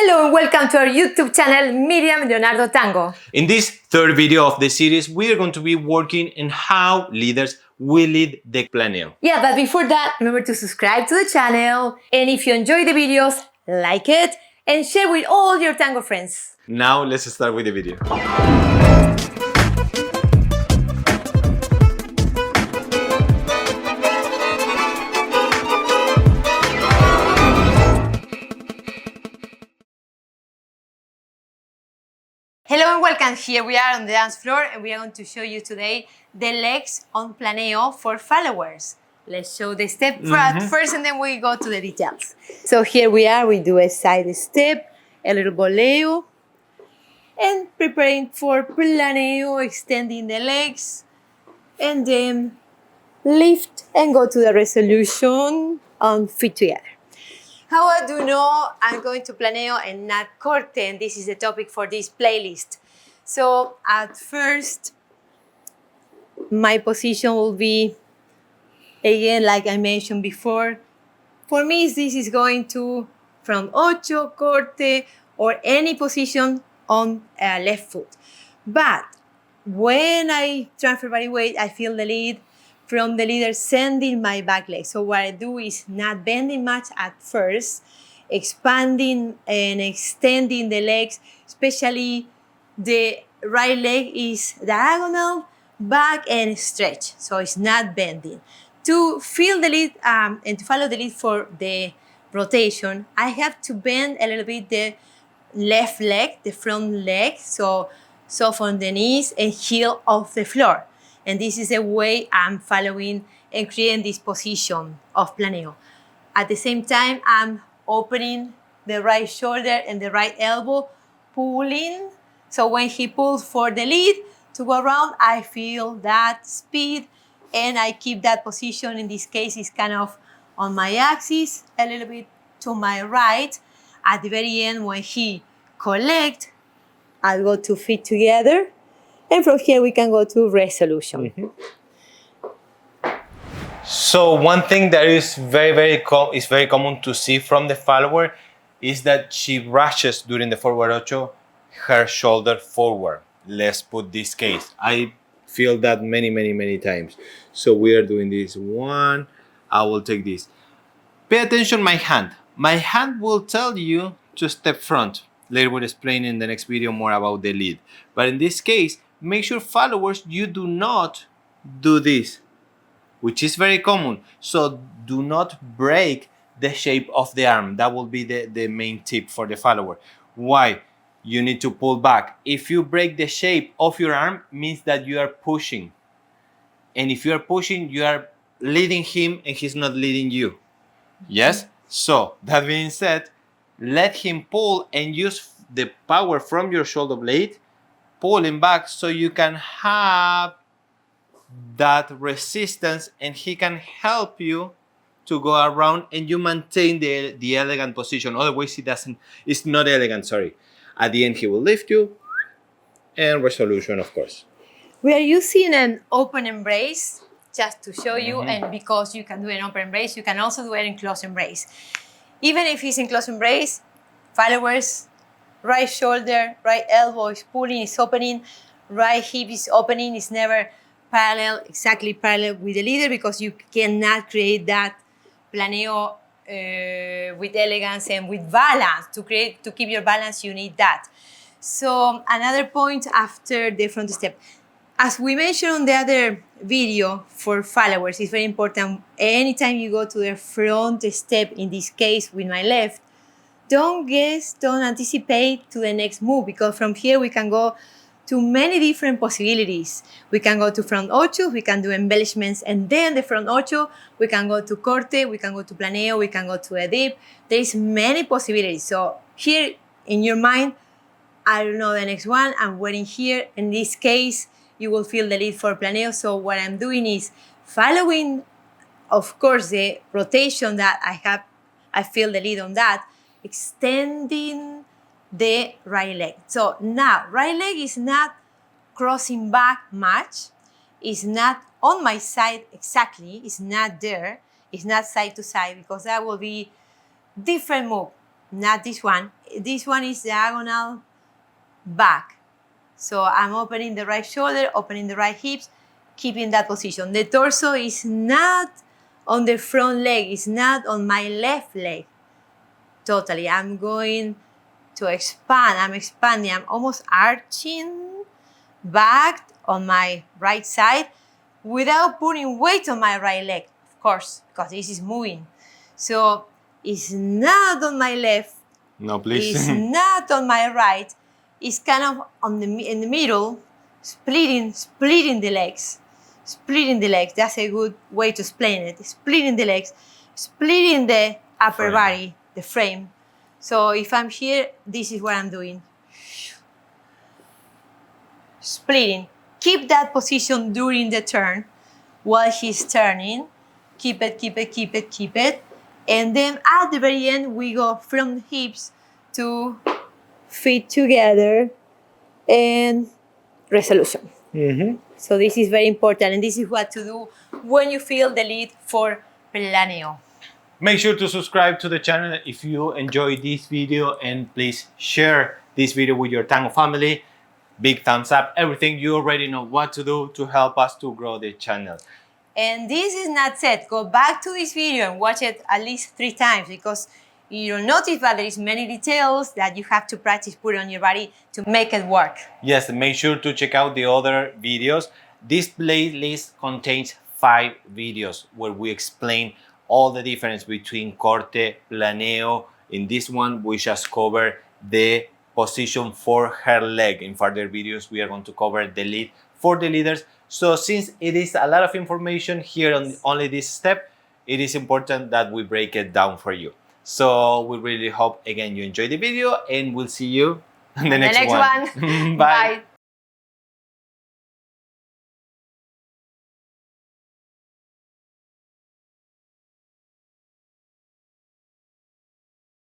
Hello and welcome to our YouTube channel, Miriam, Leonardo Tango. In this third video of the series, we are going to be working on how leaders will lead the Planeo. Yeah, but before that, remember to subscribe to the channel. And if you enjoy the videos, like it and share with all your tango friends. Now let's start with the video. Hello and welcome. Here we are on the dance floor and we are going to show you today the legs on Planeo for followers. Let's show the step first and then we go to the details. So here we are, we do a side step, a little boleo, and preparing for Planeo, extending the legs, and then lift and go to the resolution on feet together. How I do know I'm going to Planeo and not CORTE, and this is the topic for this playlist. So at first, my position will be, again, like I mentioned before, for me this is going to from ocho, CORTE, or any position on left foot. But when I transfer body weight, I feel the lead from the leader sending my back leg. So what I do is not bending much at first, expanding and extending the legs, especially the right leg is diagonal, back and stretch. So it's not bending. To feel the lead and to follow the lead for the rotation, I have to bend a little bit the left leg, the front leg, so soften the knees and heel off the floor. And this is the way I'm following and creating this position of Planeo. At the same time, I'm opening the right shoulder and the right elbow, pulling. So when he pulls for the lead to go around, I feel that speed and I keep that position. In this case, it's kind of on my axis, a little bit to my right. At the very end, when he collects, I'll go 2 feet together. And from here, we can go to resolution. So one thing that is very common to see from the follower is that she rushes during the forward ocho, her shoulder forward. Let's put this case. I feel that many times. So we are doing this one. I will take this. Pay attention my hand. My hand will tell you to step front. Later we'll explain in the next video more about the lead. But in this case, make sure followers, you do not do this, which is very common. So do not break the shape of the arm. That will be the main tip for the follower. Why? You need to pull back. If you break the shape of your arm, means that you are pushing. And if you are pushing, you are leading him and he's not leading you. Yes? So that being said, let him pull and use the power from your shoulder blade, pulling back so you can have that resistance and he can help you to go around and you maintain the elegant position. Otherwise it's not elegant, sorry. At the end he will lift you and resolution, of course. We are using an open embrace just to show you, and because you can do an open embrace, you can also do it in close embrace. Even if it's in close embrace, followers, right shoulder, right elbow is pulling, is opening, right hip is opening, it's never parallel, exactly parallel with the leader because you cannot create that Planeo with elegance and with balance. To keep your balance, you need that. So another point after the front step. As we mentioned on the other video for followers, it's very important. Anytime you go to the front step, in this case with my left, don't guess, don't anticipate to the next move, because from here we can go to many different possibilities. We can go to front ocho, we can do embellishments, and then the front ocho, we can go to CORTE, we can go to Planeo, we can go to a dip. There's many possibilities. So here in your mind, I don't know the next one, I'm waiting here. In this case, you will feel the lead for Planeo. So what I'm doing is following, of course, the rotation that I have. I feel the lead on that, extending the right leg. So now, right leg is not crossing back much. It's not on my side exactly. It's not there. It's not side to side because that will be different move. not this one. This one is diagonal back. So I'm opening the right shoulder, opening the right hips, keeping that position. The torso is not on the front leg, it's not on my left leg. Totally, I'm going to expand, I'm expanding, I'm almost arching back on my right side without putting weight on my right leg, of course, because this is moving. So it's not on my left, No, please. it's not on my right, it's kind of in the middle, splitting the legs. Splitting the legs, that's a good way to explain it. Splitting the legs, splitting the upper Frame. body, the frame. So if I'm here, this is what I'm doing. Splitting. Keep that position during the turn while he's turning. Keep it, keep it, keep it, keep it. And then at the very end, we go from hips to feet together and resolution. So this is very important, and this is what to do when you feel the lead for Planeo. Make sure to subscribe to the channel if you enjoyed this video, and please share this video with your tango family. Big thumbs up, everything. You already know what to do to help us to grow the channel. And this is not set. Go back to this video and watch it at least 3 times, because you'll notice that there is many details that you have to practice put on your body to make it work. Yes, make sure to check out the other videos. This playlist contains 5 videos where we explain all the difference between corte, planeo. In this one, we just cover the position for her leg. In further videos, we are going to cover the lead for the leaders. So since it is a lot of information here on only this step, it is important that we break it down for you. So we really hope, again, you enjoy the video, and we'll see you in the next one. Bye. Bye.